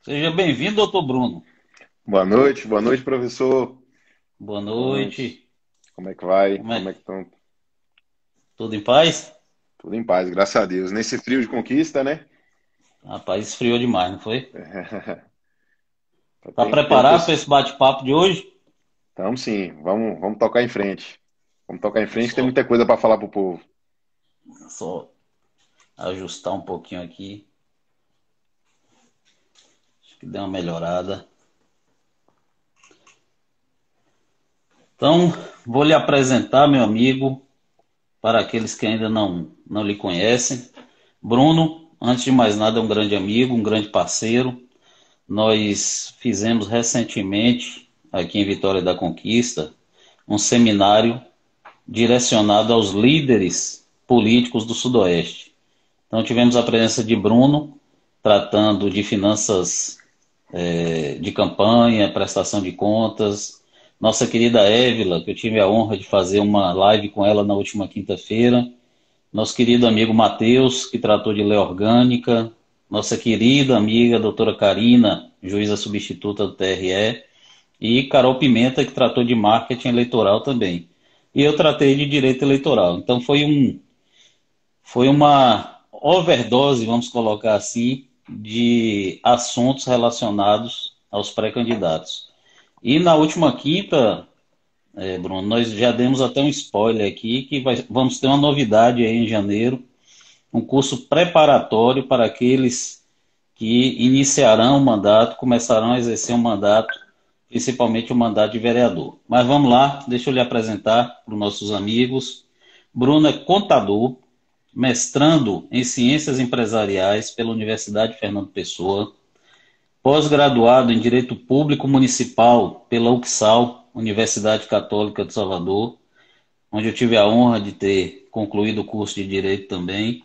Seja bem-vindo, doutor Bruno. Boa noite, professor. Boa Boa noite. noite. Como é que vai? Como Como é é? que estão? Tudo em paz? Tudo em paz, graças a Deus. Nesse frio de conquista, né? Rapaz, esfriou demais, não foi? Tá Tem um preparado para pessoal. esse bate-papo de hoje? Então, sim, vamos tocar em frente. Vamos tocar em Vamos frente, tem só, muita coisa para falar pro povo. só ajustar um pouquinho aqui. Acho que deu uma melhorada. Então, vou lhe apresentar, meu amigo, para aqueles que ainda não lhe conhecem. Bruno, antes de mais nada, é um grande amigo, um grande parceiro. Nós fizemos recentemente, aqui em Vitória da Conquista, um seminário direcionado aos líderes políticos do Sudoeste. Então tivemos a presença de Bruno, tratando de finanças de campanha, prestação de contas. Nossa querida Évila, que eu tive a honra de fazer uma live com ela na última quinta-feira. Nosso querido amigo Matheus, que tratou de lei orgânica. Nossa querida amiga doutora Karina, juíza substituta do TRE. E Carol Pimenta, que tratou de marketing eleitoral também. E eu tratei de direito eleitoral. Então foi uma overdose, vamos colocar assim, de assuntos relacionados aos pré-candidatos. E na última quinta, Bruno, nós já demos até um spoiler aqui, que vamos ter uma novidade aí em janeiro, um curso preparatório para aqueles que iniciarão o mandato, começarão a exercer um mandato, principalmente o mandato de vereador. Mas vamos lá, deixa eu lhe apresentar para os nossos amigos. Bruno é contador, mestrando em Ciências Empresariais pela Universidade Fernando Pessoa, pós-graduado em Direito Público Municipal pela UCSAL, Universidade Católica de Salvador, onde eu tive a honra de ter concluído o curso de Direito também,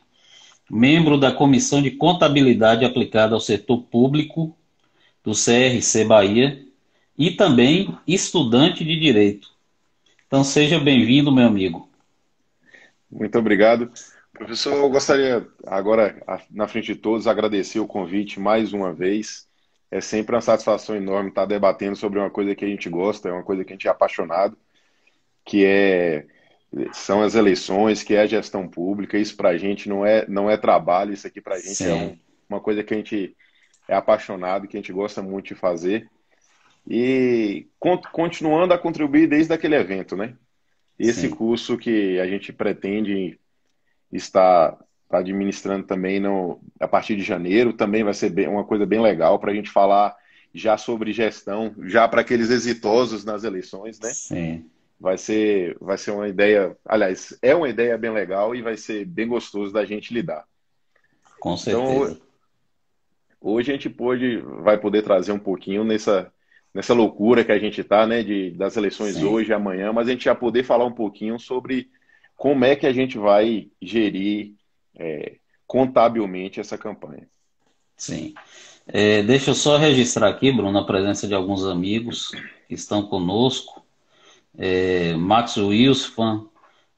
membro da Comissão de Contabilidade Aplicada ao Setor Público do CRC Bahia e também estudante de Direito. Então seja bem-vindo, meu amigo. Muito obrigado. Professor, eu gostaria agora, na frente de todos, agradecer o convite mais uma vez. É sempre uma satisfação enorme estar debatendo sobre uma coisa que a gente gosta, é uma coisa que a gente é apaixonado, que são as eleições, que é a gestão pública. Isso para a gente não é trabalho, isso aqui para a gente Sim, uma coisa que a gente é apaixonado, que a gente gosta muito de fazer. E continuando a contribuir desde aquele evento, né? Esse sim, curso que a gente pretende estar administrando também a partir de janeiro, também vai ser uma coisa bem legal para a gente falar já sobre gestão, já para aqueles exitosos nas eleições, né? sim, Vai ser uma ideia, aliás, é uma ideia bem legal e vai ser bem gostoso da gente lidar. com Então, certeza. hoje a gente vai poder trazer um pouquinho nessa loucura que a gente está, né, das eleições Sim, hoje e amanhã, mas a gente já poder falar um pouquinho sobre como é que a gente vai gerir contabilmente essa campanha. sim. Deixa eu só registrar aqui, Bruno, a presença de alguns amigos que estão conosco. Max Wilson,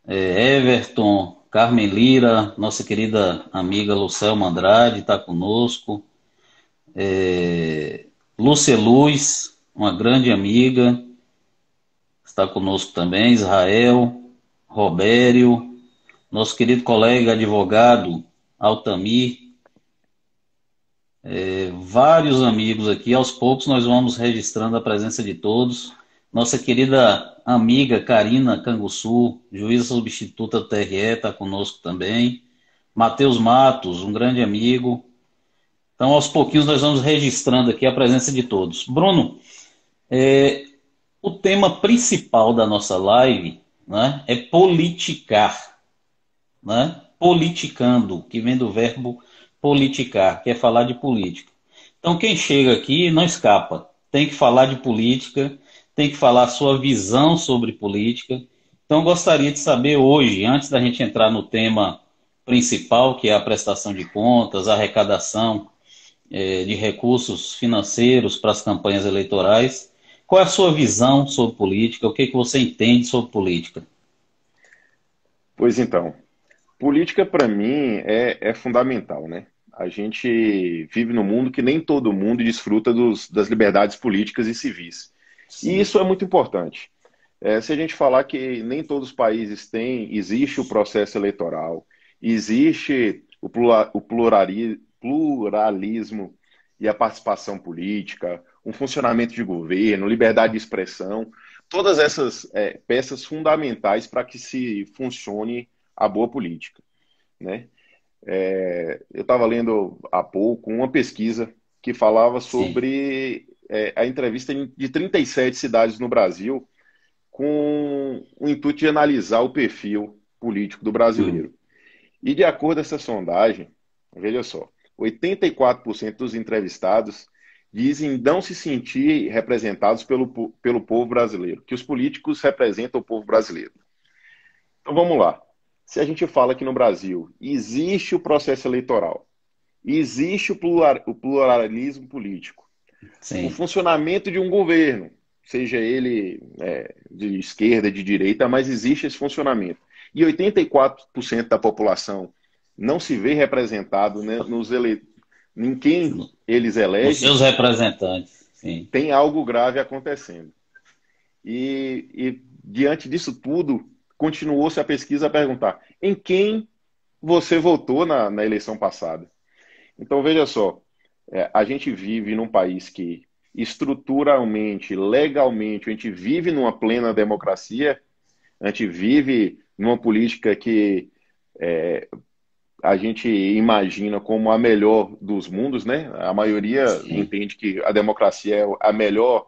Everton, Carmen Lira, nossa querida amiga Lucelma Andrade está conosco. Lúcia Luz, uma grande amiga, está conosco também. Israel, Robério, nosso querido colega advogado Altamir, vários amigos aqui. Aos poucos nós vamos registrando a presença de todos. Nossa querida amiga Karina Canguçu, juíza substituta do TRE, está conosco também. Matheus Matos, um grande amigo. Então, aos pouquinhos, nós vamos registrando aqui a presença de todos. Bruno, o tema principal da nossa live, né, é politicar, né? Politicando, que vem do verbo politicar, que é falar de política. Então, quem chega aqui não escapa. Tem que falar de política, tem que falar a sua visão sobre política. Então, eu gostaria de saber hoje, antes da gente entrar no tema principal, que é a prestação de contas, a arrecadação de recursos financeiros para as campanhas eleitorais, qual é a sua visão sobre política? O que, que você entende sobre política? Pois então, política para mim é fundamental, né? a gente vive num mundo que nem todo mundo desfruta das liberdades políticas e civis. E Sim. isso é muito importante. Se a gente falar que nem todos os países têm, existe o processo eleitoral, existe o pluralismo e a participação política, um funcionamento de governo, liberdade de expressão, todas essas peças fundamentais para que se funcione a boa política, né? Eu estava lendo há pouco uma pesquisa que falava Sim. sobre a entrevista de 37 cidades no Brasil com o intuito de analisar o perfil político do Hum. brasileiro. E de acordo com essa sondagem, veja só, 84% dos entrevistados dizem não se sentir representados pelo povo brasileiro, que os políticos representam o povo brasileiro. Então vamos lá. Se a gente fala que no Brasil existe o processo eleitoral, existe o pluralismo político, o Sim. funcionamento de um governo, seja ele de esquerda, de direita, mas existe esse funcionamento. E 84% da população não se vê representado, né, em quem eles Nos elegem, seus representantes. Sim. tem algo grave acontecendo. E diante disso tudo, continuou-se a pesquisa a perguntar: em quem você votou na eleição passada? Então, veja só, a gente vive num país que estruturalmente, legalmente, a gente vive numa plena democracia, a gente vive numa política que a gente imagina como a melhor dos mundos, né? A maioria Sim. entende que a democracia é a melhor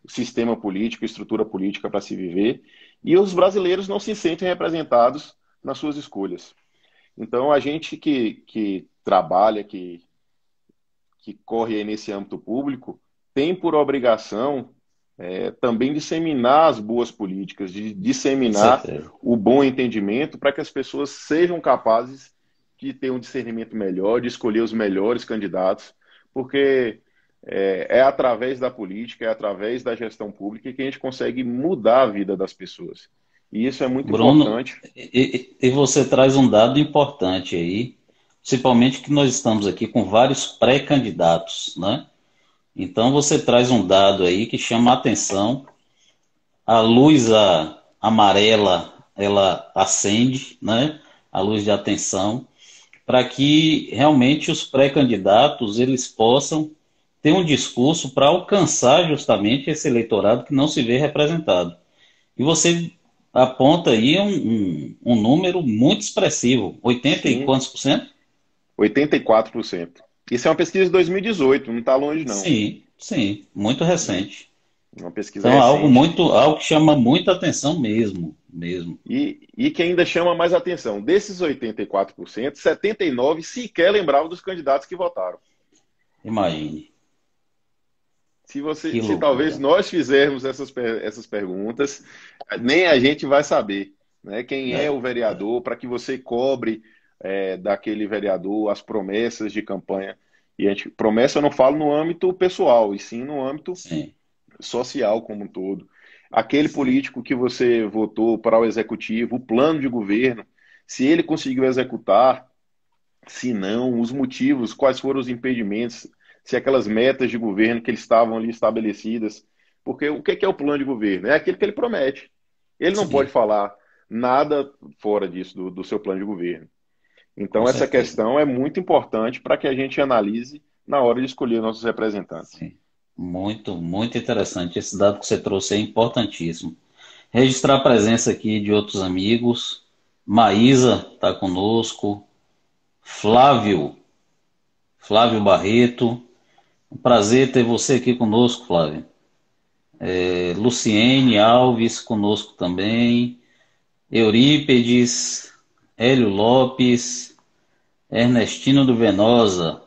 sistema político, estrutura política para se viver, e os brasileiros não se sentem representados nas suas escolhas. Então, a gente que trabalha, que corre aí nesse âmbito público, tem por obrigação também disseminar as boas políticas, de Com disseminar certeza. o bom entendimento para que as pessoas sejam capazes de ter um discernimento melhor, de escolher os melhores candidatos, porque através da política, é através da gestão pública que a gente consegue mudar a vida das pessoas. E isso é muito Bruno, importante. e você traz um dado importante aí, principalmente que nós estamos aqui com vários pré-candidatos, né? Então você traz um dado aí que chama a atenção. A luz amarela, ela acende, né? A luz de atenção, para que realmente os pré-candidatos eles possam ter um discurso para alcançar justamente esse eleitorado que não se vê representado. E você aponta aí um número muito expressivo, 80 e Sim, quantos por cento? 84%. Isso é uma pesquisa de 2018, não está longe, não. Sim, sim, muito Né? recente. Uma pesquisa Então, recente. algo que chama muita atenção mesmo, mesmo. E que ainda chama mais atenção, desses 84%, 79% sequer lembravam dos candidatos que votaram. Imagine, que Se talvez loucura. nós fizermos essas perguntas, nem a gente vai saber, né, quem é É, o vereador, para que você cobre daquele vereador as promessas de campanha. E promessa eu não falo no âmbito pessoal, e sim no âmbito sim, social como um todo. Aquele sim, político que você votou para o executivo, o plano de governo, se ele conseguiu executar, se não, os motivos, quais foram os impedimentos, se aquelas metas de governo que eles estavam ali estabelecidas. Porque o que é o plano de governo? É aquilo que ele promete. Ele não pode sim, falar nada fora disso, do seu plano de governo. com Então, essa certeza. questão é muito importante para que a gente analise na hora de escolher nossos representantes. Sim. Muito, muito interessante. Esse dado que você trouxe é importantíssimo. Registrar a presença aqui de outros amigos. Maísa está conosco. Flávio, Flávio Barreto. Um prazer ter você aqui conosco, Flávio. Luciene Alves conosco também. Eurípedes, Hélio Lopes, Ernestino do Venosa,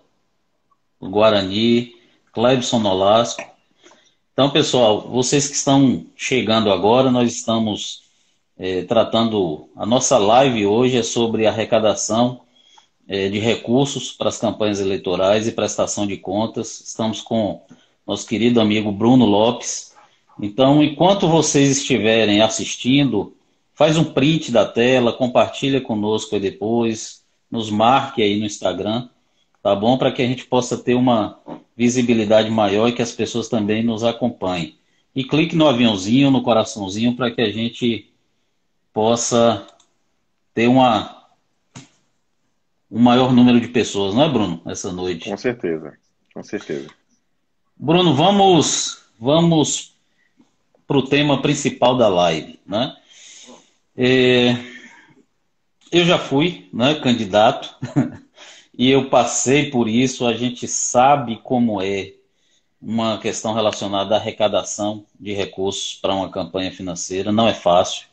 do Guarani, Clebson Nolasco. Então, pessoal, vocês que estão chegando agora, nós estamos tratando. A nossa live hoje é sobre arrecadação de recursos para as campanhas eleitorais e prestação de contas. Estamos com nosso querido amigo Bruno Lopes. Então, enquanto vocês estiverem assistindo, faz um print da tela, compartilha conosco aí depois, nos marque aí no Instagram, tá bom? Para que a gente possa ter uma visibilidade maior e que as pessoas também nos acompanhem. E clique no aviãozinho, no coraçãozinho, para que a gente possa ter um maior número de pessoas, não é, Bruno? Essa Com noite. certeza, com certeza. Bruno, vamos para o tema principal da live, né? É, eu já fui, né, candidato e eu passei por isso. A gente sabe como é uma questão relacionada à arrecadação de recursos para uma campanha financeira. Não é fácil.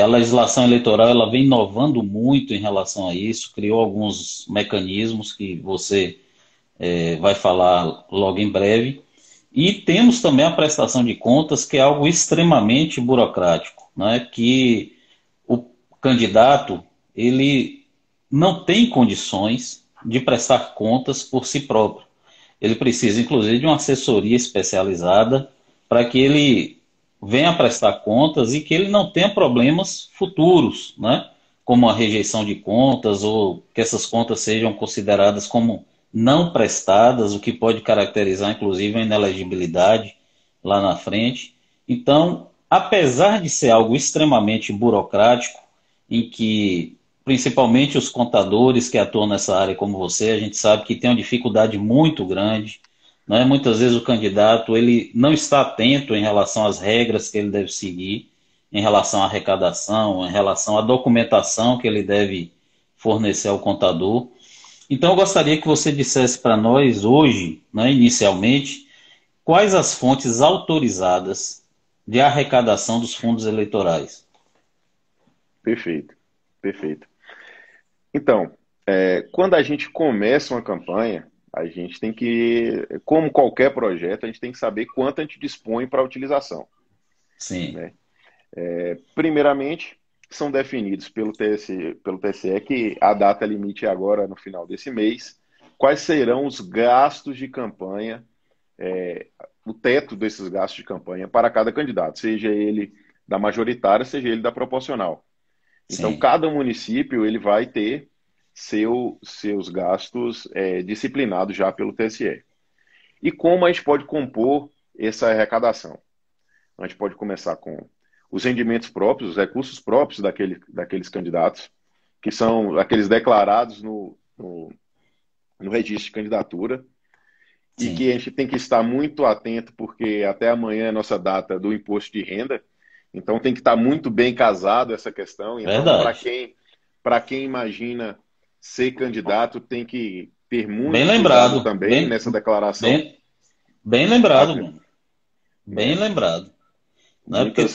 A legislação eleitoral ela vem inovando muito em relação a isso, criou alguns mecanismos que você vai falar logo em breve. E temos também a prestação de contas, que é algo extremamente burocrático, né? Que o candidato ele não tem condições de prestar contas por si próprio. Ele precisa, inclusive, de uma assessoria especializada para que ele venha prestar contas e que ele não tenha problemas futuros, né? Como a rejeição de contas ou que essas contas sejam consideradas como não prestadas, o que pode caracterizar, inclusive, a inelegibilidade lá na frente. Então, apesar de ser algo extremamente burocrático, em que principalmente os contadores que atuam nessa área como você, a gente sabe que tem uma dificuldade muito grande, né? Muitas vezes o candidato ele não está atento em relação às regras que ele deve seguir, em relação à arrecadação, em relação à documentação que ele deve fornecer ao contador. Então eu gostaria que você dissesse para nós hoje, né, inicialmente, quais as fontes autorizadas de arrecadação dos fundos eleitorais. Perfeito, perfeito. Então, quando a gente começa uma campanha, a gente tem que, como qualquer projeto, a gente tem que saber quanto a gente dispõe para a utilização, Sim, né? Primeiramente, são definidos pelo TSE que a data limite é agora no final desse mês, quais serão os gastos de campanha, o teto desses gastos de campanha para cada candidato, seja ele da majoritária, seja ele da proporcional. Então, sim, cada município ele vai ter seus gastos disciplinados já pelo TSE. E como a gente pode compor essa arrecadação? A gente pode começar com os rendimentos próprios, os recursos próprios daqueles candidatos, que são aqueles declarados no registro de candidatura, e que sim. a gente tem que estar muito atento, porque até amanhã é a nossa data do imposto de renda, então tem que estar muito bem casado essa questão. Então, Verdade. para quem imagina ser candidato, tem que ter Bem muito cuidado lembrado. também nessa declaração, Bem, bem lembrado, tá? Bruno. Bem Né? lembrado. Né? Porque Muitas,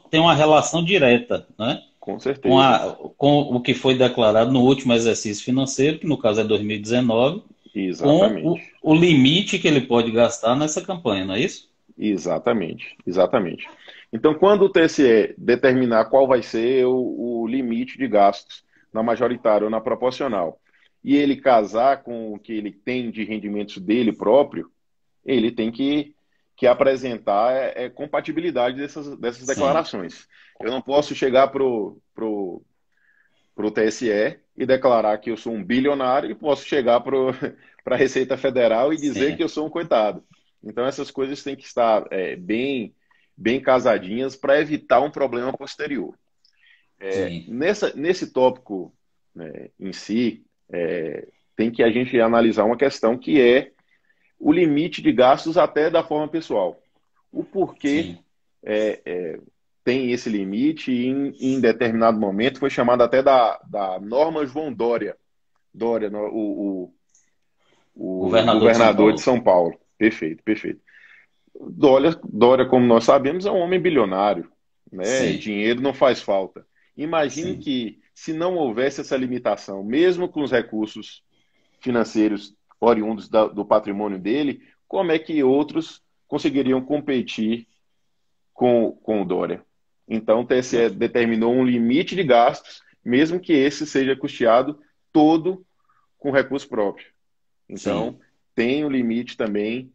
tem uma relação direta, né? com certeza. Com o que foi declarado no último exercício financeiro, que no caso é 2019, com Exatamente. o limite que ele pode gastar nessa campanha, não é isso? Exatamente, exatamente. Então, quando o TSE determinar qual vai ser o limite de gastos na majoritária ou na proporcional, e ele casar com o que ele tem de rendimentos dele próprio, ele tem que apresentar compatibilidade dessas Sim, declarações. Eu não posso chegar pro TSE e declarar que eu sou um bilionário e posso chegar para a Receita Federal e dizer que sim, eu sou um coitado. Então, essas coisas têm que estar bem casadinhas para evitar um problema posterior. sim, Nesse tópico, né, em si, tem que a gente analisar uma questão que é o limite de gastos até da forma pessoal. O porquê sim. tem esse limite e em determinado momento foi chamado até da norma João Dória. Dória, o Governador de São governador de Paulo. São Paulo. Perfeito, perfeito. Dória, como nós sabemos, é um homem bilionário, né? Sim, Dinheiro não faz falta. Imagine sim, que, se não houvesse essa limitação, mesmo com os recursos financeiros oriundos do patrimônio dele, como é que outros conseguiriam competir com o Dória? Então, o TSE determinou um limite de gastos, mesmo que esse seja custeado todo com recurso próprio. Então, sim. tem um limite também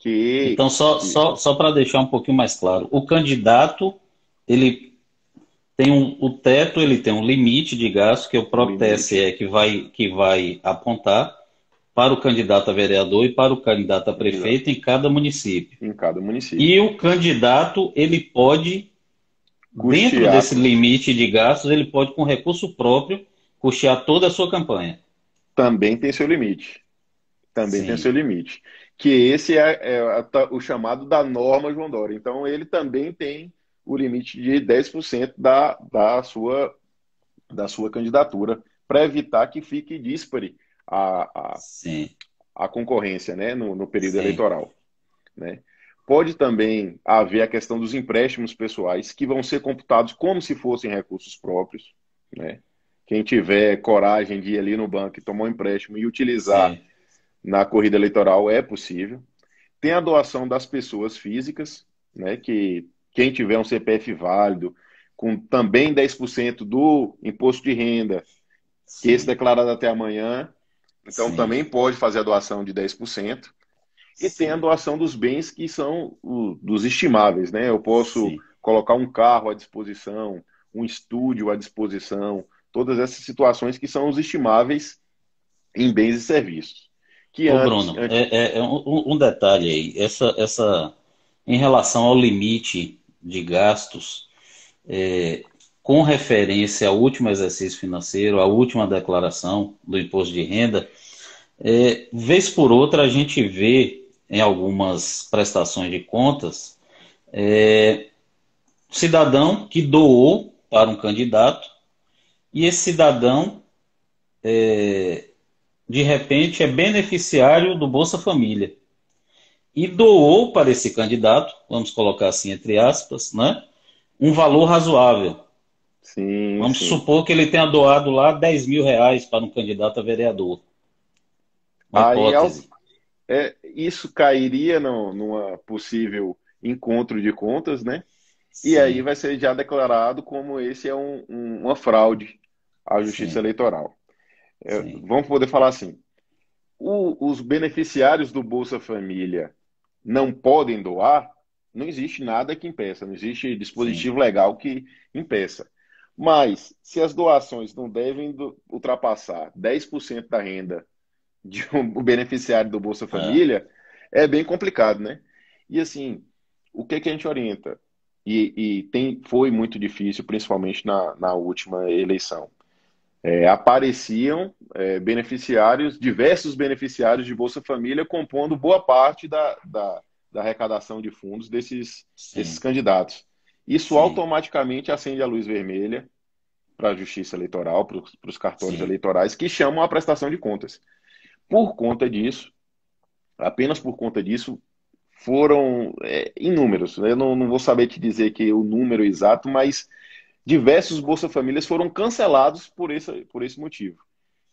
Então, que só para deixar um pouquinho mais claro, o candidato, ele tem o teto, ele tem um limite de gasto, que é o um próprio limite. TSE que vai apontar, para o candidato a vereador e para o candidato a Exato. prefeito em cada município. Em cada município. E o candidato, ele pode, dentro Custear desse limite de gastos, ele pode, com recurso próprio, custear toda a sua campanha. também tem seu limite. Também tem seu Sim, limite. Que esse é o chamado da norma João Dória. Então, ele também tem o limite de 10% da sua candidatura, para evitar que fique díspare a, a, sim, a concorrência, né, no período sim, eleitoral. Né? Pode também haver a questão dos empréstimos pessoais, que vão ser computados como se fossem recursos próprios. Né? Quem tiver coragem de ir ali no banco e tomar um empréstimo e utilizar sim, na corrida eleitoral é possível. Tem a doação das pessoas físicas, né, que quem tiver um CPF válido, com também 10% do imposto de renda, que esse sim, declarado até amanhã, então sim, também pode fazer a doação de 10%. E tem a sim, doação dos bens que são dos estimáveis, né? Eu posso sim. colocar um carro à disposição, um estúdio à disposição, todas essas situações que são os estimáveis em bens e serviços. Que Ô, antes, Bruno, um detalhe aí. Em relação ao limite de gastos, com referência ao último exercício financeiro, à última declaração do imposto de renda, vez por outra a gente vê em algumas prestações de contas, cidadão que doou para um candidato e esse cidadão, de repente, é beneficiário do Bolsa Família e doou para esse candidato, vamos colocar assim entre aspas, né, um valor razoável. sim, Vamos sim. supor que ele tenha doado lá R$ 10.000 para um candidato a vereador. Uma Aí hipótese. isso cairia numa possível encontro de contas, né? E aí Sim, vai ser já declarado como esse é uma fraude à Justiça sim, Eleitoral. sim, Vamos poder falar assim: os beneficiários do Bolsa Família não podem doar, não existe nada que impeça, não existe sim, dispositivo legal que impeça. Mas, se as doações não devem ultrapassar 10% da renda de um beneficiário do Bolsa é, Família, é bem complicado, né? E assim, o que a gente orienta? Foi muito difícil, principalmente na última eleição. Apareciam beneficiários, diversos beneficiários de Bolsa Família, compondo boa parte da arrecadação de fundos desses sim, candidatos. Isso sim, automaticamente acende a luz vermelha para a Justiça Eleitoral, para os cartórios sim, eleitorais, que chamam a prestação de contas. Por conta disso, apenas por conta disso, foram inúmeros. Eu não vou saber te dizer que o número exato, mas diversos Bolsa Famílias foram cancelados por esse motivo.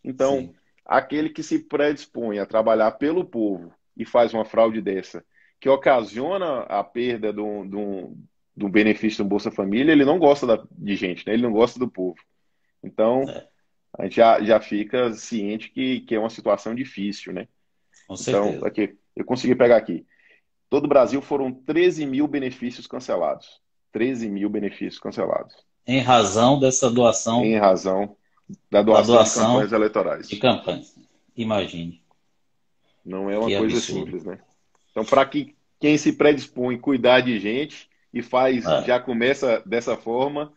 Então, sim, aquele que se predispõe a trabalhar pelo povo e faz uma fraude dessa, que ocasiona a perda do benefício do Bolsa Família, ele não gosta de gente, né? Ele não gosta do povo. Então, é, a gente já fica ciente que é uma situação difícil, né? com Então, certeza. aqui, eu consegui pegar aqui. Todo o Brasil foram 13 mil benefícios cancelados. 13 mil benefícios cancelados. Em razão dessa doação, Em razão da da doação de campanhas doação de eleitorais. campanha. Imagine, Não é uma que coisa absurdo. simples, né? Então, para que quem se predispõe a cuidar de gente e É, já começa dessa forma,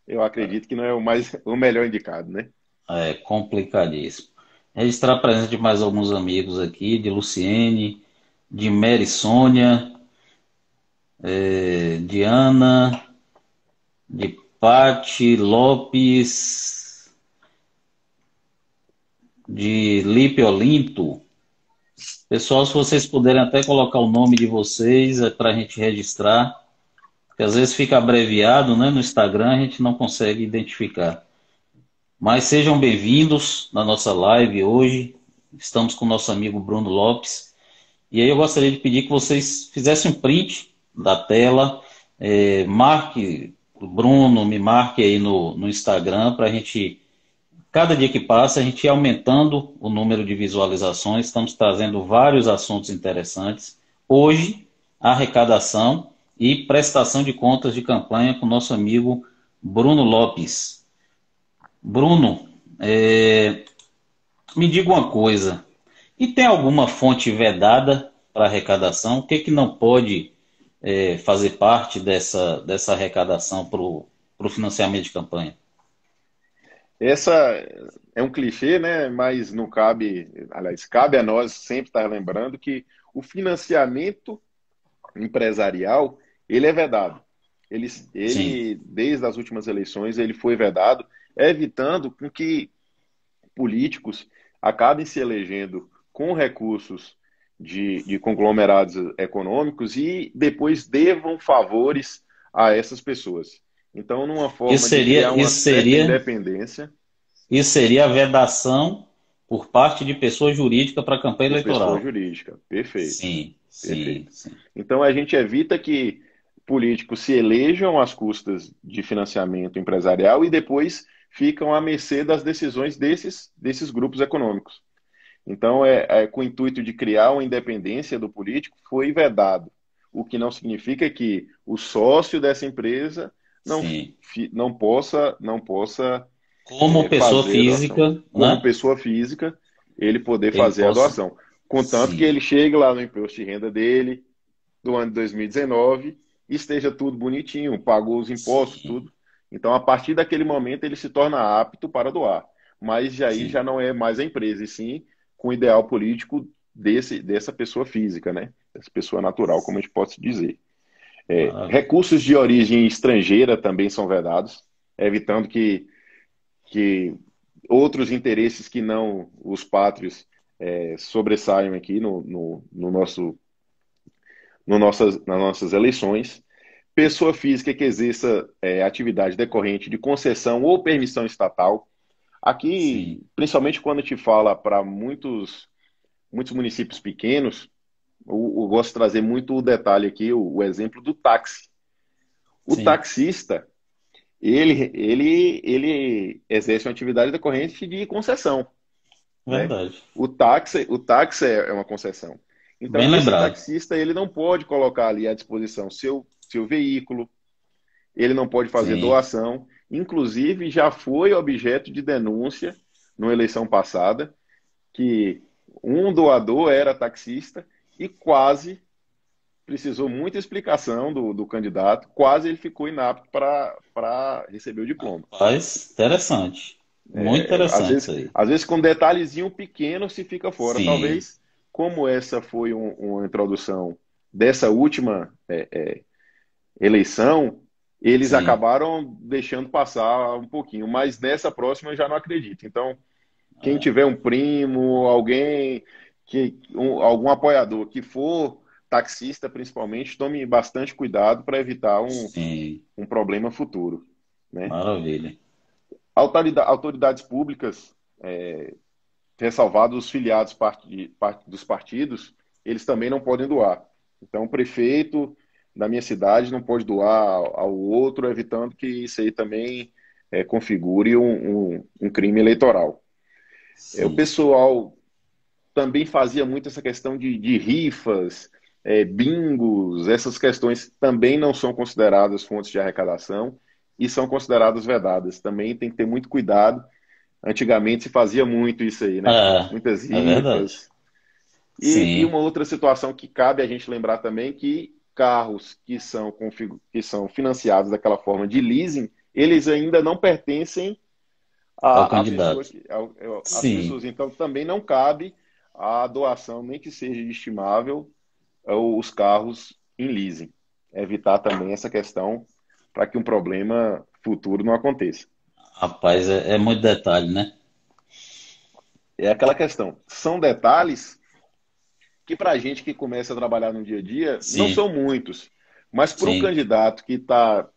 eu acredito que não é o melhor indicado, né? é complicadíssimo. Registrar a presença de mais alguns amigos aqui, de Luciene, de Mary Sônia, de Ana, de Pati Lopes, de Lipe Olinto. Pessoal, se vocês puderem até colocar o nome de vocês para a gente registrar, porque às vezes fica abreviado, né? No Instagram a gente não consegue identificar. Mas sejam bem-vindos na nossa live hoje. Estamos com o nosso amigo Bruno Lopes. E aí eu gostaria de pedir que vocês fizessem um print da tela, marque o Bruno, me marque aí no Instagram para a gente, cada dia que passa, a gente ir aumentando o número de visualizações. Estamos trazendo vários assuntos interessantes. Hoje, arrecadação e prestação de contas de campanha com o nosso amigo Bruno Lopes. Bruno, me diga uma coisa. E tem alguma fonte vedada para arrecadação? O que que não pode fazer parte dessa arrecadação para o financiamento de campanha? Essa é um clichê, né? Mas não cabe, aliás, cabe a nós sempre estar lembrando que o financiamento empresarial, ele é vedado. Sim, Desde as últimas eleições, ele foi vedado, evitando com que políticos acabem se elegendo com recursos de conglomerados econômicos e depois devam favores a essas pessoas. Então, numa isso forma de seria, criar uma isso certa seria, independência isso seria a vedação por parte de pessoa jurídica para a campanha por pessoa eleitoral. jurídica. Perfeito, Sim, sim, perfeito. sim. Então, a gente evita que políticos se elejam às custas de financiamento empresarial e depois ficam à mercê das decisões desses grupos econômicos. Então, com o intuito de criar uma independência do político, foi vedado. O que não significa que o sócio dessa empresa não, Sim. não possa Como pessoa fazer a doação. física, Como né? pessoa física, ele poder Ele fazer a possa. doação. Contanto que Sim, ele chegue lá no imposto de renda dele, do ano de 2019, e esteja tudo bonitinho, pagou os impostos, sim, tudo. Então, a partir daquele momento, ele se torna apto para doar. Mas aí sim. já não é mais a empresa, e sim com o ideal político dessa pessoa física, né? Dessa pessoa natural, como a gente pode dizer. Maravilha. Recursos de origem estrangeira também são vedados, evitando que outros interesses que não os pátrios sobressaiam aqui nas nossas eleições. Pessoa física que exerça atividade decorrente de concessão ou permissão estatal. Aqui, Sim, principalmente quando a gente fala para muitos municípios pequenos, eu gosto de trazer muito o detalhe aqui, o exemplo do táxi. O sim. taxista, ele exerce uma atividade decorrente de concessão, né? Verdade. O táxi é uma concessão. Bem Então, esse lembrado. taxista, ele não pode colocar ali à disposição seu veículo, ele não pode fazer Sim. doação. Inclusive, já foi objeto de denúncia numa eleição passada, que um doador era taxista e quase precisou muita explicação do candidato, quase ele ficou inapto para receber o diploma. Faz interessante. Muito Às interessante isso vezes, aí. às vezes com um detalhezinho pequeno se fica fora. Sim, Talvez, como essa foi uma introdução dessa última eleição, eles sim. acabaram deixando passar um pouquinho, mas nessa próxima eu já não acredito. Então, quem É, tiver um primo, alguém algum apoiador que for taxista, principalmente, tome bastante cuidado para evitar sim. um problema futuro, né? Maravilha. Autoridades públicas, ressalvados os filiados dos partidos, eles também não podem doar. Então, o prefeito da minha cidade não pode doar ao outro, evitando que isso aí também configure um crime eleitoral. O Sim. pessoal também fazia muito essa questão de rifas, bingos, essas questões também não são consideradas fontes de arrecadação e são consideradas vedadas. Também tem que ter muito cuidado. Antigamente se fazia muito isso aí, né? É, Muitas é verdade. rifas. E Sim, uma outra situação que cabe a gente lembrar também que carros que são financiados daquela forma de leasing, eles ainda não pertencem ao à pessoa candidato. às Sim. pessoas. Então também não cabe a doação, nem que seja de estimável, os carros em leasing. Evitar também essa questão para que um problema futuro não aconteça. Rapaz, é muito detalhe, né? É aquela questão. São detalhes que para a gente que começa a trabalhar no dia a dia não Sim, são muitos, mas para o sim, candidato que está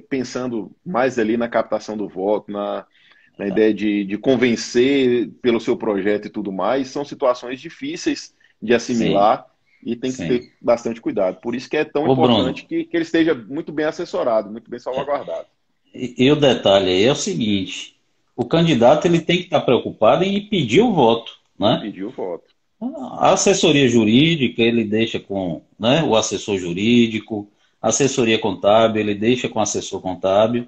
pensando mais ali na captação do voto, na ideia de convencer pelo seu projeto e tudo mais, são situações difíceis de sim, assimilar e tem que sim. ter bastante cuidado. Por isso que é tão Ô, importante Bruno, que ele esteja muito bem assessorado, muito bem salvaguardado. e o detalhe aí é o seguinte: o candidato ele tem que estar preocupado em pedir o voto, E né? pedir o voto. A assessoria jurídica ele deixa com, né, o assessor jurídico, assessoria contábil ele deixa com o assessor contábil.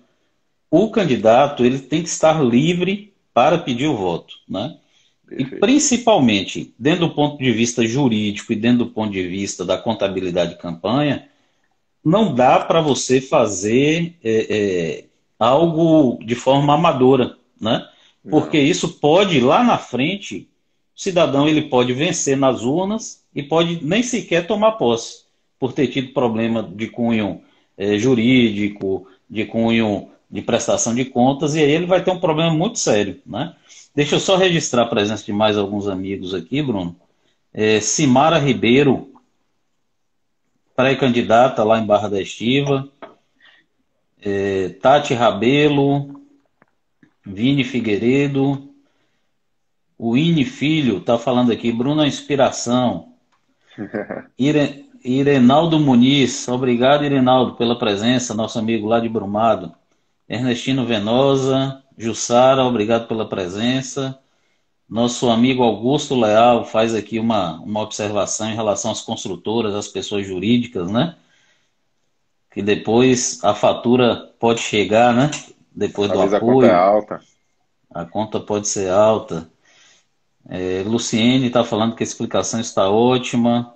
O candidato ele tem que estar livre para pedir o voto, né? E Perfeito. principalmente, dentro do ponto de vista jurídico e dentro do ponto de vista da contabilidade de campanha, não dá para você fazer algo de forma amadora, né? Porque Não. isso pode, lá na frente, o cidadão ele pode vencer nas urnas e pode nem sequer tomar posse, por ter tido problema de cunho jurídico, de cunho de prestação de contas, e aí ele vai ter um problema muito sério, né? Deixa eu só registrar a presença de mais alguns amigos aqui, Bruno. Simara Ribeiro, pré-candidata lá em Barra da Estiva. Tati Rabelo, Vini Figueiredo, o Ine Filho está falando aqui, Bruno é inspiração. Irenaldo Muniz, obrigado Irenaldo pela presença, nosso amigo lá de Brumado. Ernestino Venosa, Jussara, obrigado pela presença. Nosso amigo Augusto Leal faz aqui uma observação em relação às construtoras, às pessoas jurídicas, né? Que depois a fatura pode chegar, né? Depois Às do vezes a conta é apoio, alta. a conta pode ser alta. Luciene está falando que a explicação está ótima.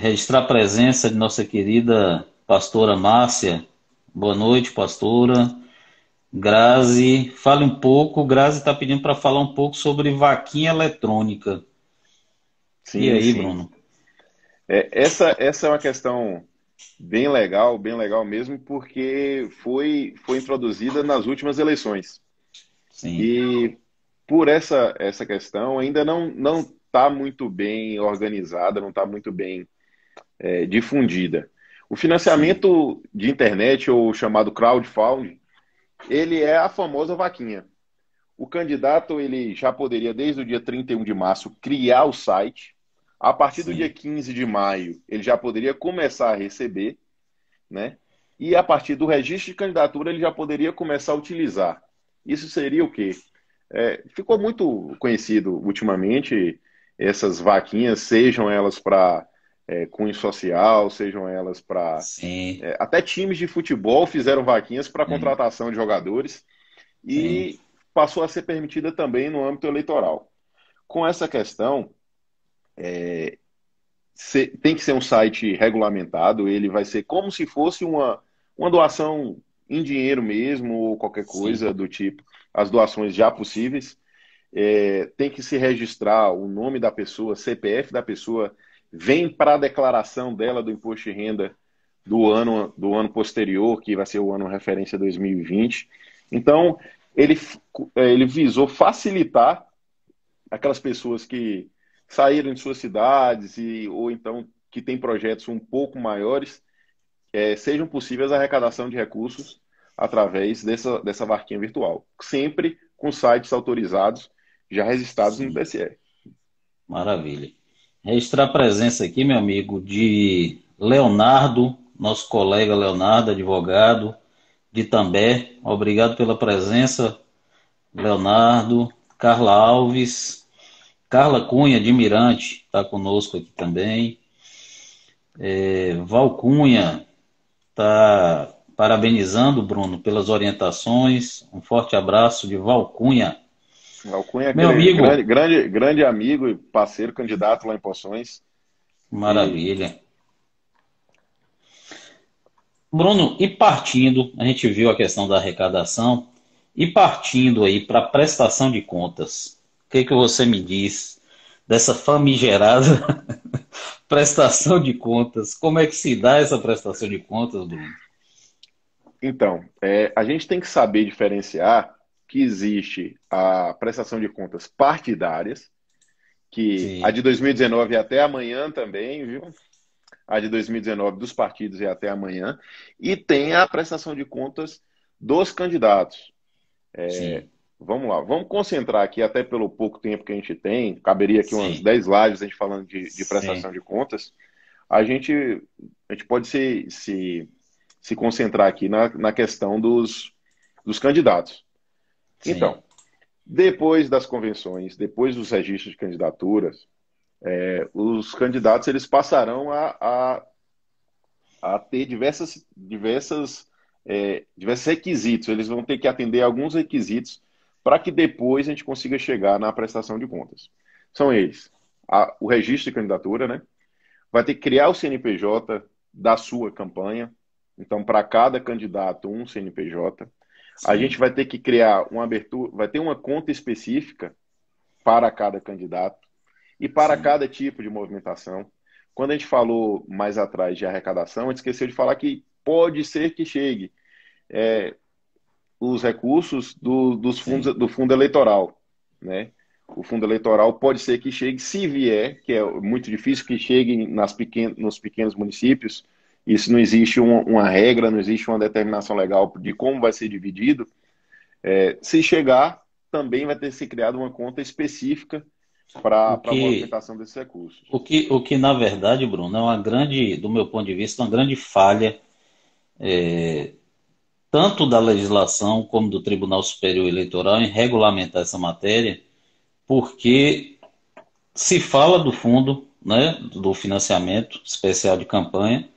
Registrar a presença de nossa querida pastora Márcia. Boa noite, pastora. Grazi, fale um pouco. Grazi está pedindo para falar um pouco sobre vaquinha eletrônica. E Sim, aí, sim. Bruno? Essa é uma questão bem legal mesmo, porque foi introduzida nas últimas eleições. Sim, E por essa questão ainda não está muito bem organizada, não está muito bem difundida. O sim, financiamento de internet, ou chamado crowdfunding, ele é a famosa vaquinha. O candidato ele já poderia, desde o dia 31 de março, criar o site. A partir do dia sim, 15 de maio, ele já poderia começar a receber, né? E a partir do registro de candidatura, ele já poderia começar a utilizar. Isso seria o quê? Ficou muito conhecido ultimamente essas vaquinhas, sejam elas para cunho social, sejam elas para. sim, Até times de futebol fizeram vaquinhas para sim, contratação de jogadores sim, e passou a ser permitida também no âmbito eleitoral. Com essa questão, tem que ser um site regulamentado, ele vai ser como se fosse uma doação em dinheiro mesmo, ou qualquer sim, coisa do tipo, as doações já possíveis. Tem que se registrar o nome da pessoa, CPF da pessoa, vem para a declaração dela do imposto de renda do ano posterior, que vai ser o ano referência 2020. Então, ele, ele visou facilitar aquelas pessoas que saíram de suas cidades ou então que têm projetos um pouco maiores, sejam possíveis a arrecadação de recursos através dessa vaquinha virtual, sempre com sites autorizados, já registrados no sim. TSE. Maravilha. Registrar a presença aqui, meu amigo, de Leonardo, nosso colega Leonardo, advogado de També. Obrigado pela presença, Leonardo. Carla Alves, Carla Cunha, de Mirante, está conosco aqui também. Val Cunha está parabenizando, Bruno, pelas orientações. Um forte abraço de Val Cunha. Alcunha é Meu aquele grande, amigo, grande, grande amigo e parceiro candidato lá em Poções. E maravilha. Bruno, e partindo, a gente viu a questão da arrecadação, e partindo aí para a prestação de contas, o que que você me diz dessa famigerada prestação de contas? Como é que se dá essa prestação de contas, Bruno? então, a gente tem que saber diferenciar que existe a prestação de contas partidárias, que a Sim, de 2019 é até amanhã também, viu? A de 2019 dos partidos é até amanhã, e tem a prestação de contas dos candidatos. sim, Vamos lá, vamos concentrar aqui, até pelo pouco tempo que a gente tem, caberia aqui umas sim, 10 lives a gente falando de sim, prestação de contas, a gente, a gente pode se concentrar aqui na questão dos candidatos. sim, Então, depois das convenções, depois dos registros de candidaturas, os candidatos eles passarão a ter diversos requisitos. Eles vão ter que atender alguns requisitos para que depois a gente consiga chegar na prestação de contas. São eles: o registro de candidatura, né? Vai ter que criar o CNPJ da sua campanha. Então, para cada candidato, um CNPJ. A gente Sim, vai ter que criar uma abertura, vai ter uma conta específica para cada candidato e para sim. cada tipo de movimentação. Quando a gente falou mais atrás de arrecadação, a gente esqueceu de falar que pode ser que chegue os recursos dos fundos, Sim. do fundo eleitoral, né? O fundo eleitoral pode ser que chegue, se vier, que é muito difícil que chegue nos pequenos municípios. Isso não existe uma regra, não existe uma determinação legal de como vai ser dividido. Se chegar, também vai ter que ser criada uma conta específica O para a que, movimentação desses recursos. o que na verdade, Bruno, é uma grande, do meu ponto de vista, uma grande falha, tanto da legislação como do Tribunal Superior Eleitoral em regulamentar essa matéria, porque se fala do fundo, né, do financiamento especial de campanha,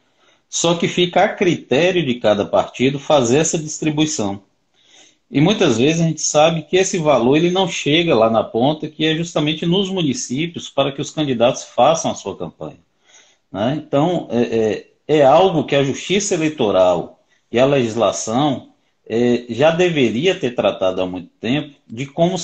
só que fica a critério de cada partido fazer essa distribuição. E muitas vezes a gente sabe que esse valor ele não chega lá na ponta, que é justamente nos municípios para que os candidatos façam a sua campanha. Né? Então, é algo que a Justiça Eleitoral e a legislação já deveria ter tratado há muito tempo de como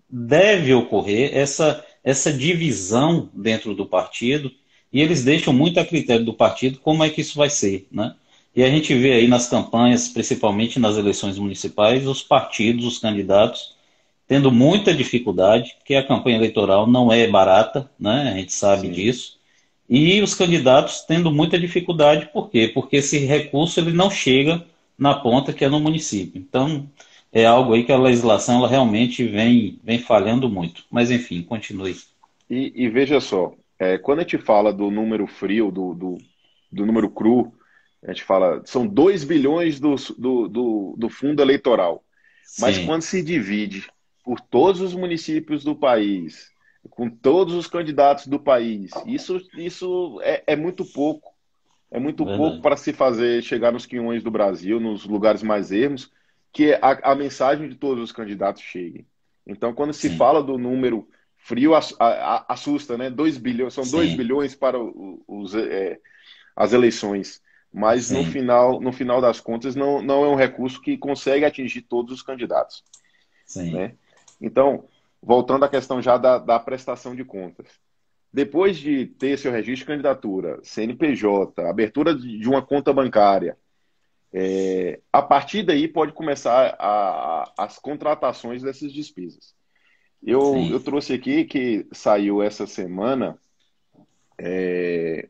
deve ocorrer essa divisão dentro do partido, e eles deixam muito a critério do partido como é que isso vai ser. Né? E a gente vê aí nas campanhas, principalmente nas eleições municipais, os partidos, os candidatos, tendo muita dificuldade, porque a campanha eleitoral não é barata, né? A gente sabe Sim. disso. E os candidatos tendo muita dificuldade, por quê? Porque esse recurso ele não chega na ponta que é no município. Então, é algo aí que a legislação ela realmente vem falhando muito. Mas, enfim, continue. E veja só, quando a gente fala do número frio, do número cru, a gente fala, são 2 bilhões do fundo eleitoral. Mas Sim, quando se divide por todos os municípios do país, com todos os candidatos do país, isso é muito pouco. É muito pouco verdade. para se fazer chegar nos quinhões do Brasil, nos lugares mais ermos, que a mensagem de todos os candidatos chegue. Então, quando se Sim, fala do número frio, assusta, né? 2 bilhões, são 2 sim, bilhões para as eleições. Mas sim, no final das contas, não é um recurso que consegue atingir todos os candidatos, sim, né? Então, voltando à questão já da prestação de contas. Depois de ter seu registro de candidatura, CNPJ, abertura de uma conta bancária, a partir daí pode começar as contratações dessas despesas. Eu sim, trouxe aqui que saiu essa semana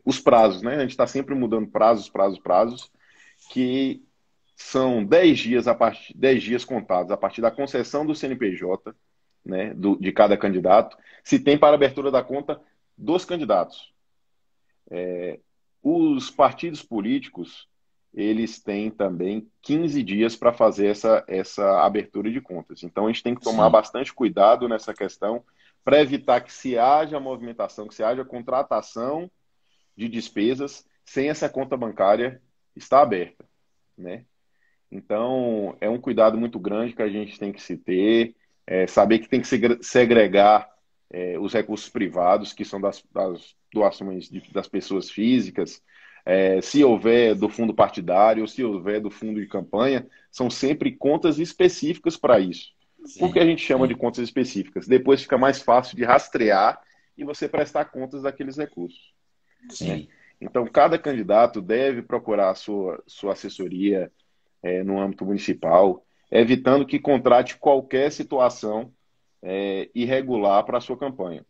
os prazos, né? A gente está sempre mudando prazos, que são 10 dias 10 dias contados a partir da concessão do CNPJ, né, de cada candidato, se tem para abertura da conta dos candidatos. Os partidos políticos, eles têm também 15 dias para fazer essa abertura de contas. Então, a gente tem que tomar sim, bastante cuidado nessa questão para evitar que se haja movimentação, que se haja contratação de despesas sem essa conta bancária estar aberta, né? Então, é um cuidado muito grande que a gente tem que se ter, saber que tem que segregar os recursos privados, que são das doações das pessoas físicas, se houver do fundo partidário, se houver do fundo de campanha, são sempre contas específicas para isso. Por que sim, a gente chama de sim, contas específicas? Depois fica mais fácil de rastrear e você prestar contas daqueles recursos, né? sim, Então, cada candidato deve procurar a sua assessoria no âmbito municipal, evitando que contrate qualquer situação irregular para a sua campanha.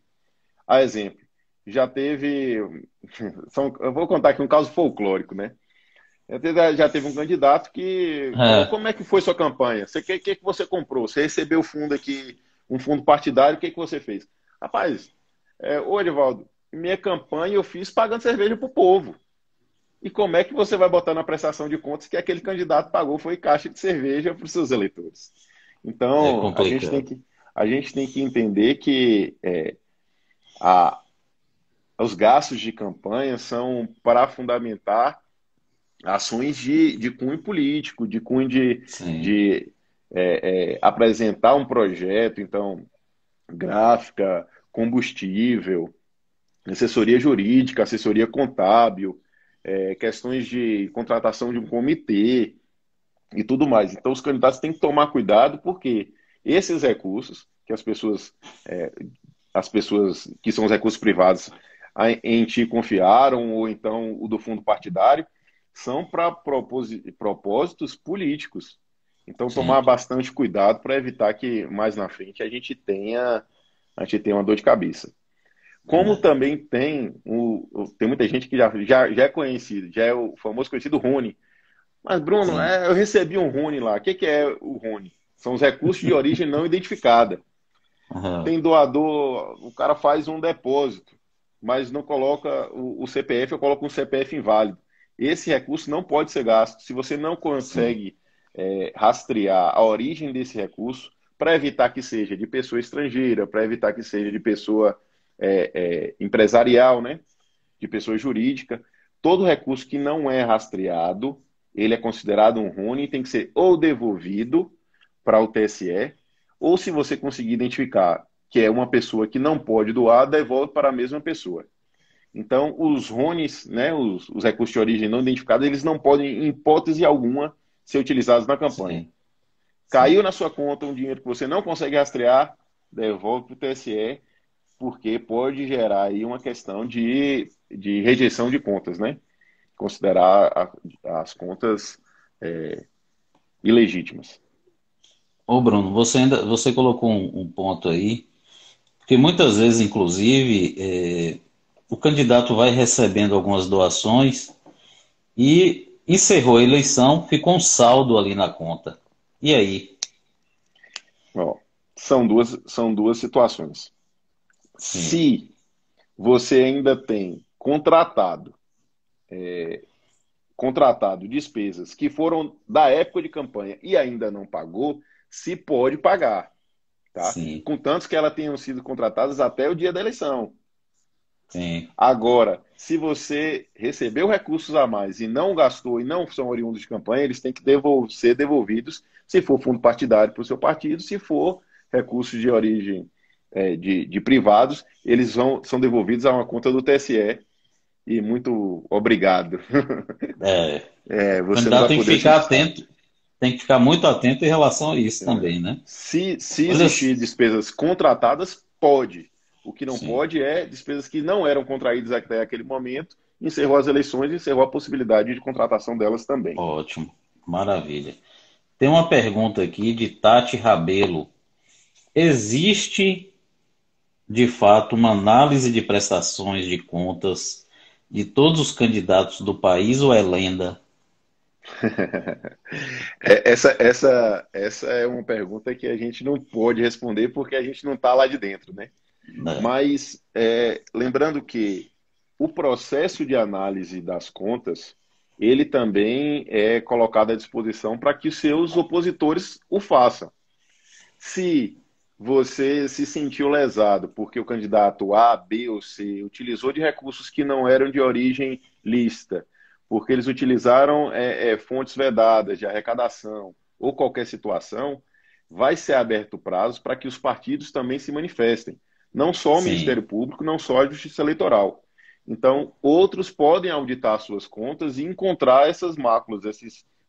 A exemplo, já teve. Eu vou contar aqui um caso folclórico, né? Já teve um candidato que falou: é, como é que foi sua campanha? O que você comprou? Você recebeu fundo aqui, um fundo partidário, o que você fez? Rapaz, ô Edivaldo, minha campanha eu fiz pagando cerveja pro povo. E como é que você vai botar na prestação de contas que aquele candidato pagou foi caixa de cerveja para os seus eleitores? é Então, complicado. a gente tem que entender que a, os gastos de campanha são para fundamentar ações de cunho político, de cunho Sim, de, apresentar um projeto, então, gráfica, combustível, assessoria jurídica, assessoria contábil, questões de contratação de um comitê e tudo mais. Então, os candidatos têm que tomar cuidado, porque esses recursos que as pessoas que são os recursos privados em ti confiaram, ou então o do fundo partidário, são para propósitos políticos. Então, tomar Sim. bastante cuidado para evitar que mais na frente a gente tenha uma dor de cabeça. Como É. também tem muita gente que já é conhecido, já é o famoso conhecido Rony. Mas, Bruno, Sim. eu recebi um Rony lá. O que é o Rony? São os recursos de origem não identificada. Aham. Tem doador, o cara faz um depósito, mas não coloca o CPF, eu coloco um CPF inválido. Esse recurso não pode ser gasto. Se você não Sim. consegue rastrear a origem desse recurso, para evitar que seja de pessoa estrangeira, para evitar que seja de pessoa empresarial, né? De pessoa jurídica, todo recurso que não é rastreado, ele é considerado um RUN e tem que ser ou devolvido para o TSE, ou se você conseguir identificar que é uma pessoa que não pode doar, devolve para a mesma pessoa. Então, os RUNs, né, os recursos de origem não identificada, eles não podem, em hipótese alguma, ser utilizados na campanha. Sim. Caiu Sim. na sua conta um dinheiro que você não consegue rastrear, devolve para o TSE, porque pode gerar aí uma questão de rejeição de contas, né? Considerar as contas ilegítimas. Ô, Bruno, você colocou um ponto aí, porque muitas vezes, inclusive, o candidato vai recebendo algumas doações e encerrou a eleição, ficou um saldo ali na conta. E aí? Ó, são duas situações. Sim. Se você ainda tem contratado despesas que foram da época de campanha e ainda não pagou, se pode pagar, tá? Sim. Contanto que elas tenham sido contratadas até o dia da eleição. Sim. Agora, se você recebeu recursos a mais e não gastou e não são oriundos de campanha, eles têm que ser devolvidos, se for fundo partidário para o seu partido, se for recursos de origem de privados, eles são devolvidos a uma conta do TSE. E muito obrigado. É, o Você não candidato vai tem que poder ficar solicitar. atento, tem que ficar muito atento em relação a isso também, né? Se Olha, existir despesas contratadas, pode. O que não sim, pode é despesas que não eram contraídas até aquele momento, encerrou as eleições e encerrou a possibilidade de contratação delas também. ótimo, maravilha. Tem uma pergunta aqui de Tati Rabelo. Existe, de fato, uma análise de prestações de contas de todos os candidatos do país ou é lenda? Essa é uma pergunta que a gente não pode responder porque a gente não está lá de dentro, né? Né? Mas lembrando que o processo de análise das contas, ele também é colocado à disposição para que seus opositores o façam. Se você se sentiu lesado porque o candidato A, B ou C utilizou de recursos que não eram de origem lícita, porque eles utilizaram fontes vedadas de arrecadação ou qualquer situação, vai ser aberto prazo para que os partidos também se manifestem. Não só o Sim, Ministério Público, não só a Justiça Eleitoral. Então, outros podem auditar suas contas e encontrar essas máculas,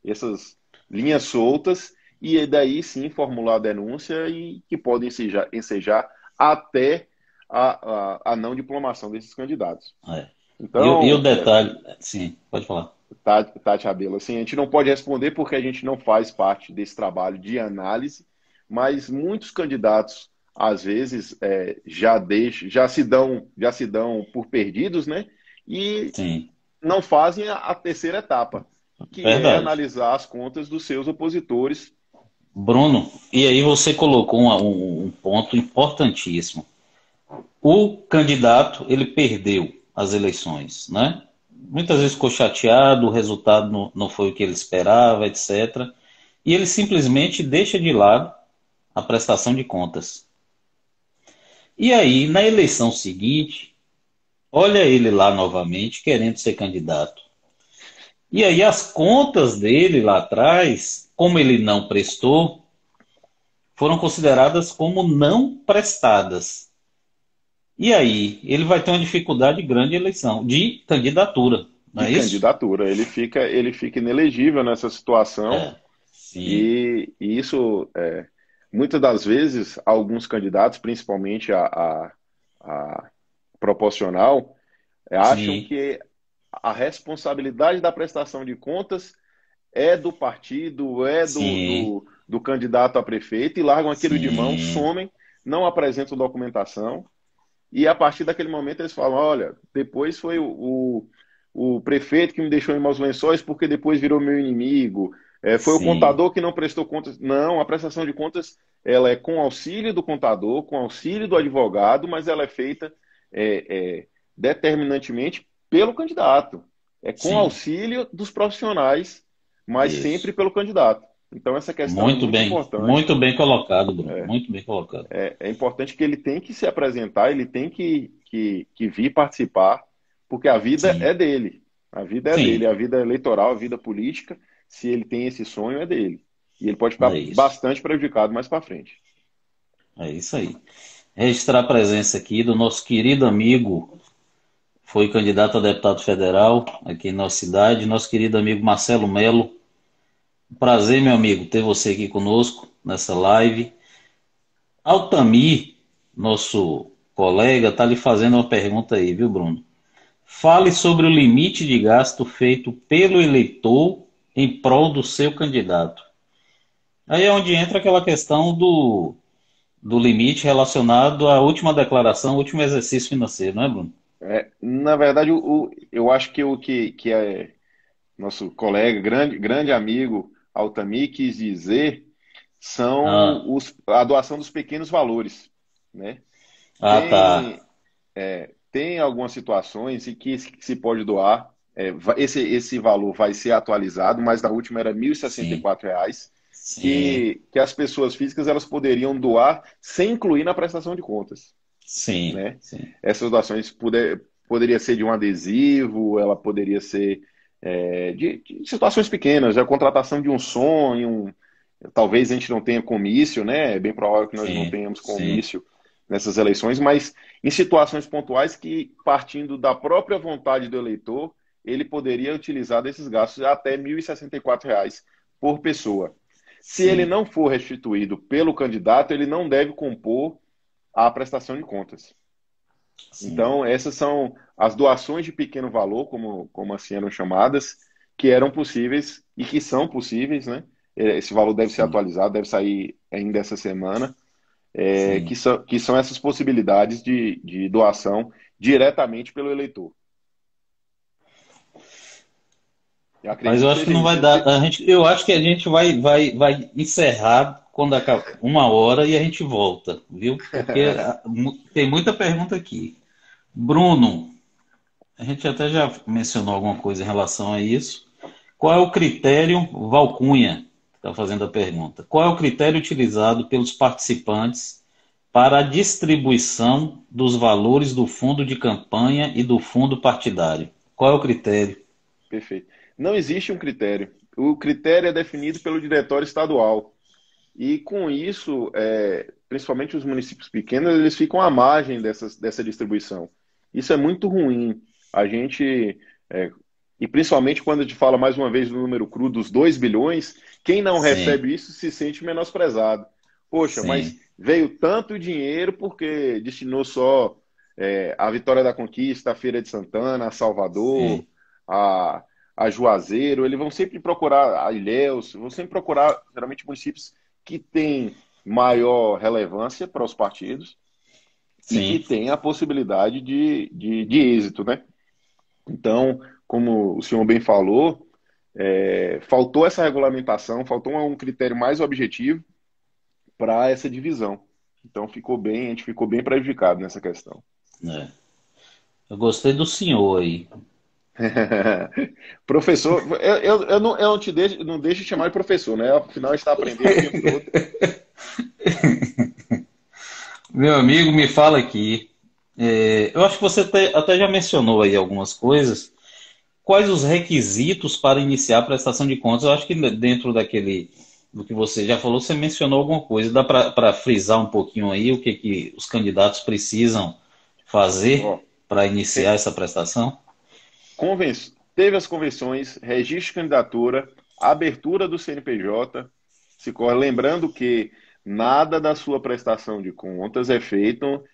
essas linhas soltas e daí sim formular a denúncia e que podem ensejar até a não diplomação desses candidatos. é. E o Então, detalhe, sim, pode falar. Tati Rabelo, assim, a gente não pode responder porque a gente não faz parte desse trabalho de análise, mas muitos candidatos, às vezes, já se dão por perdidos, né? E Sim, não fazem a terceira etapa, que é verdade. analisar as contas dos seus opositores. Bruno, e aí você colocou um ponto importantíssimo. O candidato, ele perdeu as eleições, né? Muitas vezes ficou chateado, o resultado não foi o que ele esperava, etc. E ele simplesmente deixa de lado a prestação de contas. E aí, na eleição seguinte, olha ele lá novamente querendo ser candidato. E aí as contas dele lá atrás, como ele não prestou, foram consideradas como não prestadas. E aí, ele vai ter uma dificuldade grande de eleição, de candidatura, não De é isso? candidatura. Ele fica inelegível nessa situação. É, sim, E isso, muitas das vezes, alguns candidatos, principalmente a proporcional, acham sim, que a responsabilidade da prestação de contas é do partido, é sim, do candidato a prefeito, e largam aquilo de mão, sim, somem, não apresentam documentação, e a partir daquele momento eles falam: olha, depois foi o prefeito que me deixou em maus lençóis porque depois virou meu inimigo. Foi o sim, contador que não prestou contas. Não, a prestação de contas ela é com auxílio do contador, com auxílio do advogado, mas ela é feita determinantemente pelo candidato. É com sim. auxílio dos profissionais, mas sempre Isso. pelo candidato. Então essa questão é muito importante. Muito bem colocado, Bruno. Muito bem colocado. É importante que ele tem que se apresentar, ele tem que vir participar, porque a vida é Sim, dele. A vida é dele, sim, a vida eleitoral, a vida política, se ele tem esse sonho, é dele. E ele pode é ficar isso. bastante prejudicado mais para frente. É isso aí. Registrar a presença aqui do nosso querido amigo, foi candidato a deputado federal aqui em nossa cidade, nosso querido amigo Marcelo Melo. Prazer, meu amigo, ter você aqui conosco nessa live. Altamir, nosso colega, está lhe fazendo uma pergunta aí, viu, Bruno? Fale sobre o limite de gasto feito pelo eleitor em prol do seu candidato. Aí é onde entra aquela questão do limite relacionado à última declaração, ao último exercício financeiro, não é, Bruno? Na verdade, eu acho que o que é nosso colega, grande amigo Altamir quis dizer são Ah, a doação dos pequenos valores, né? tá. Tem, tem algumas situações em que se pode doar. Esse valor vai ser atualizado, mas na última era Sim, R$ 1.064, sim, que as pessoas físicas elas poderiam doar sem incluir na prestação de contas, sim, né? sim, Essas doações poderia ser de um adesivo, ela poderia ser de situações pequenas, a contratação de um som, talvez a gente não tenha comício, né? É bem provável que nós não sim, tenhamos sim, comício nessas eleições, mas em situações pontuais que, partindo da própria vontade do eleitor, ele poderia utilizar desses gastos até R$ 1.064 por pessoa. Se ele sim, não for restituído pelo candidato, ele não deve compor a prestação de contas. sim, Então, essas são as doações de pequeno valor, como assim eram chamadas, que eram possíveis e que são possíveis, né? Esse valor deve ser sim, atualizado, deve sair ainda essa semana, sim. que são essas possibilidades de doação diretamente pelo eleitor. Eu Mas acredito eu que acho que seja não vai isso. dar. Eu acho que a gente vai encerrar quando acabar 1 hora e a gente volta, viu? Porque tem muita pergunta aqui. Bruno, a gente até já mencionou alguma coisa em relação a isso. Qual é o critério, Valcunha está fazendo a pergunta, qual é o critério utilizado pelos participantes para a distribuição dos valores do fundo de campanha e do fundo partidário? Qual é o critério? Perfeito. Não existe um critério. O critério é definido pelo diretório estadual. E com isso, principalmente os municípios pequenos, eles ficam à margem dessa distribuição. Isso é muito ruim. A gente, é, e principalmente quando a gente fala mais uma vez do número cru dos 2 bilhões, quem não Sim, recebe isso se sente menosprezado. Poxa, mas sim, veio tanto dinheiro porque destinou só a Vitória da Conquista, a Feira de Santana, a Salvador, sim, a, a Juazeiro. Eles vão sempre procurar a Ilhéus, vão sempre procurar, geralmente, municípios que tem maior relevância para os partidos e que sim. tem a possibilidade de êxito, né? Então, como o senhor bem falou, faltou essa regulamentação, faltou um critério mais objetivo para essa divisão. Então, a gente ficou bem prejudicado nessa questão. É. Eu gostei do senhor aí. Professor, eu não deixo de chamar de professor, né? Afinal, está aprendendo o tempo todo. Meu amigo, me fala aqui. Eu acho que você até já mencionou aí algumas coisas. Quais os requisitos para iniciar a prestação de contas? Eu acho que dentro daquele do que você já falou, você mencionou alguma coisa. Dá para frisar um pouquinho aí o que os candidatos precisam fazer Ó, para iniciar te- essa prestação? teve as convenções, registro de candidatura, abertura do CNPJ, se corre, lembrando que nada da sua prestação de contas é feito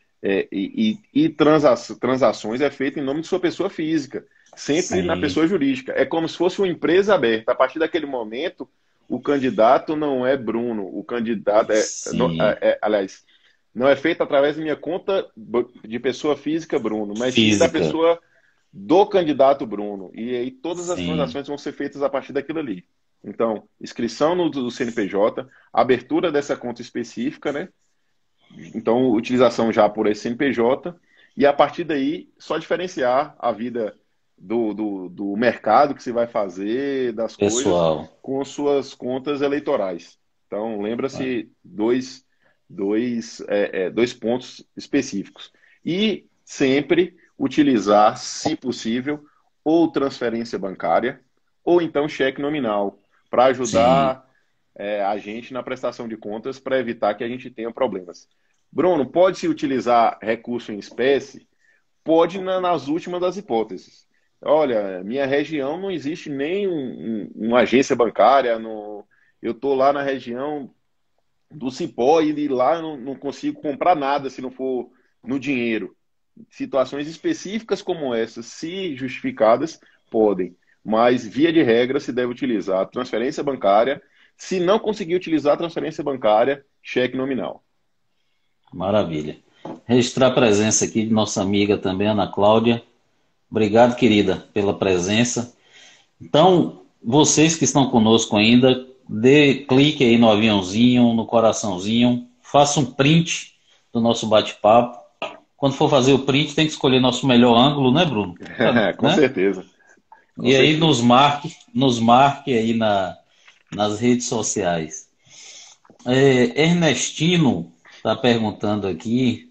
transações é feito em nome de sua pessoa física, sempre na Sim, pessoa jurídica. É como se fosse uma empresa aberta. A partir daquele momento, o candidato não é Bruno, o candidato sim. aliás, não é feito através da minha conta de pessoa física, Bruno, mas sim da Física, pessoa do candidato Bruno. E aí todas as sim, transações vão ser feitas a partir daquilo ali. Então, inscrição no do CNPJ, abertura dessa conta específica, né? Então, utilização já por esse CNPJ, e a partir daí, só diferenciar a vida do mercado que você vai fazer, das coisas, pessoal. com suas contas eleitorais. Então, lembra-se dois pontos específicos. E sempre utilizar, se possível, ou transferência bancária, ou então cheque nominal, para Sim, ajudar a gente na prestação de contas para evitar que a gente tenha problemas. Bruno, pode-se utilizar recurso em espécie? Pode nas últimas das hipóteses. Olha, minha região não existe nem uma agência bancária, eu estou lá na região do Cipó e lá eu não consigo comprar nada se não for no dinheiro. Situações específicas como essas, se justificadas, podem, mas via de regra se deve utilizar a transferência bancária. Se não conseguir utilizar a transferência bancária, cheque nominal. maravilha. Registrar a presença aqui de nossa amiga também, Ana Cláudia. Obrigado, querida, pela presença. Então, vocês que estão conosco ainda, clique aí no aviãozinho, no coraçãozinho, faça um print do nosso bate-papo. Quando for fazer o print, tem que escolher nosso melhor ângulo, né, Bruno? Com Né? certeza, com E aí certeza. nos marque aí nas redes sociais. Ernestino está perguntando aqui.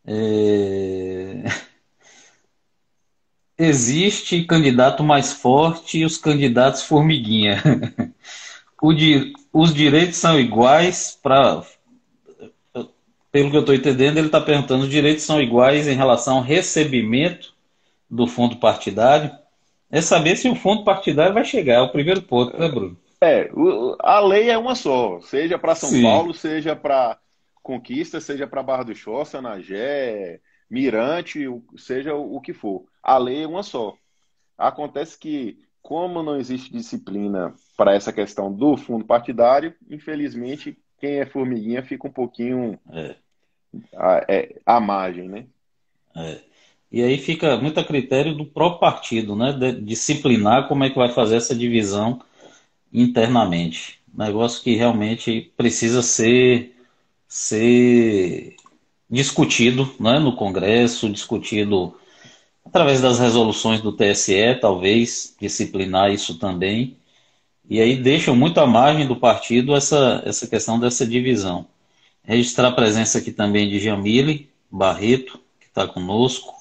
é, Existe candidato mais forte e os candidatos formiguinha. Os direitos são iguais para. Pelo que eu estou entendendo, ele está perguntando: os direitos são iguais em relação ao recebimento do fundo partidário? É saber se o fundo partidário vai chegar, é o primeiro ponto, né, Bruno? A lei é uma só, seja para São Sim, Paulo, seja para Conquista, seja para Barra do Choça, Sanagé, Mirante, seja o que for. A lei é uma só. Acontece que, como não existe disciplina para essa questão do fundo partidário, infelizmente, quem é formiguinha fica um pouquinho é, à margem, né? é. E aí fica muito a critério do próprio partido, né? Disciplinar como é que vai fazer essa divisão internamente. Negócio que realmente precisa ser discutido, né, no Congresso, discutido através das resoluções do TSE, talvez, disciplinar isso também. E aí deixam muito à margem do partido essa questão dessa divisão. Registrar a presença aqui também de Jamile Barreto, que está conosco.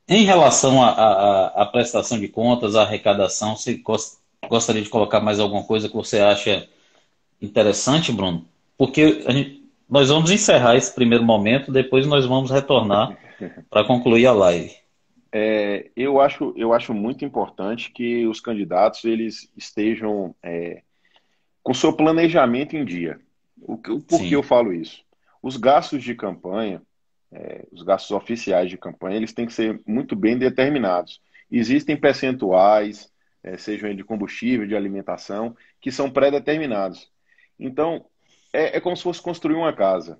Em relação à prestação de contas, à arrecadação, você gostaria de colocar mais alguma coisa que você acha interessante, Bruno? Porque nós vamos encerrar esse primeiro momento, depois nós vamos retornar para concluir a live. Eu acho muito importante que os candidatos eles estejam com seu planejamento em dia. Por que eu Sim, falo isso? Os gastos de campanha, os gastos oficiais de campanha, eles têm que ser muito bem determinados. Existem percentuais, sejam de combustível, de alimentação, que são pré-determinados. Então, é como se fosse construir uma casa.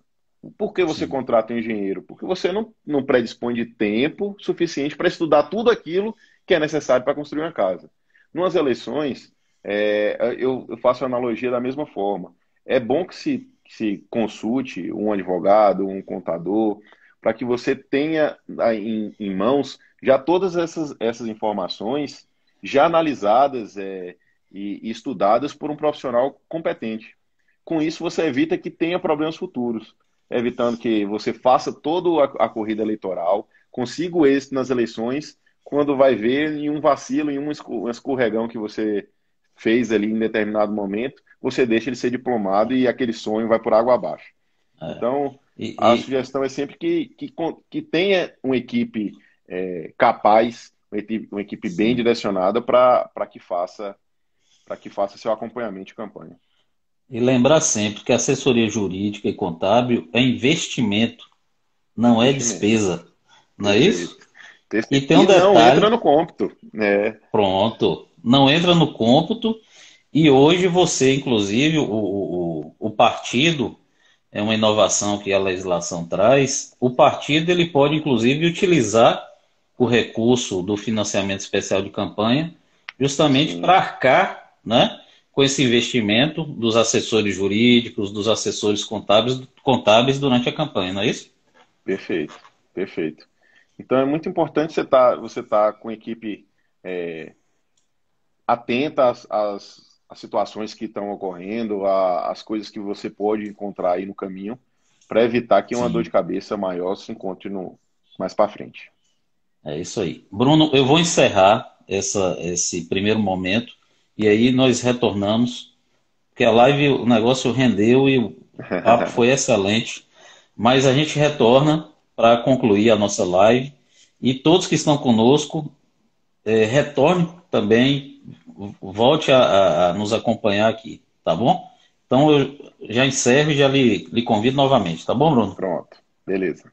Por que você sim, contrata um engenheiro? Porque você não predispõe de tempo suficiente para estudar tudo aquilo que é necessário para construir uma casa. Nas eleições, eu faço a analogia da mesma forma. É bom que se consulte um advogado, um contador, para que você tenha em mãos já todas essas informações já analisadas e estudadas por um profissional competente. Com isso, você evita que tenha problemas futuros, evitando que você faça toda a corrida eleitoral, consiga o êxito nas eleições, quando vai ver em um vacilo, em um escorregão que você fez ali em determinado momento, você deixa ele ser diplomado e aquele sonho vai por água abaixo. É. Então, E, a e sugestão é sempre que tenha uma equipe capaz, uma equipe bem sim. direcionada para que faça seu acompanhamento de campanha. E lembrar sempre que assessoria jurídica e contábil é investimento, não é Investimento. despesa. Não é isso? Perfeito. E Perfeito. tem um E não entra detalhe, no cômputo, né? pronto, não entra no cômputo. E hoje você, inclusive, o partido, é uma inovação que a legislação traz, o partido ele pode, inclusive, utilizar o recurso do financiamento especial de campanha justamente para Sim, arcar, né, com esse investimento dos assessores jurídicos, dos assessores contábeis durante a campanha, não é isso? perfeito, perfeito. Então é muito importante você tá com a equipe é, atenta às situações que estão ocorrendo, às coisas que você pode encontrar aí no caminho, para evitar que uma dor de Sim, cabeça maior se encontre mais para frente. é isso aí. Bruno, eu vou encerrar esse primeiro momento e aí nós retornamos, porque a live, o negócio rendeu e o papo foi excelente, mas a gente retorna para concluir a nossa live e todos que estão conosco, retorne também, volte a nos acompanhar aqui, tá bom? Então eu já encerro e já lhe convido novamente, tá bom, Bruno? Pronto, beleza.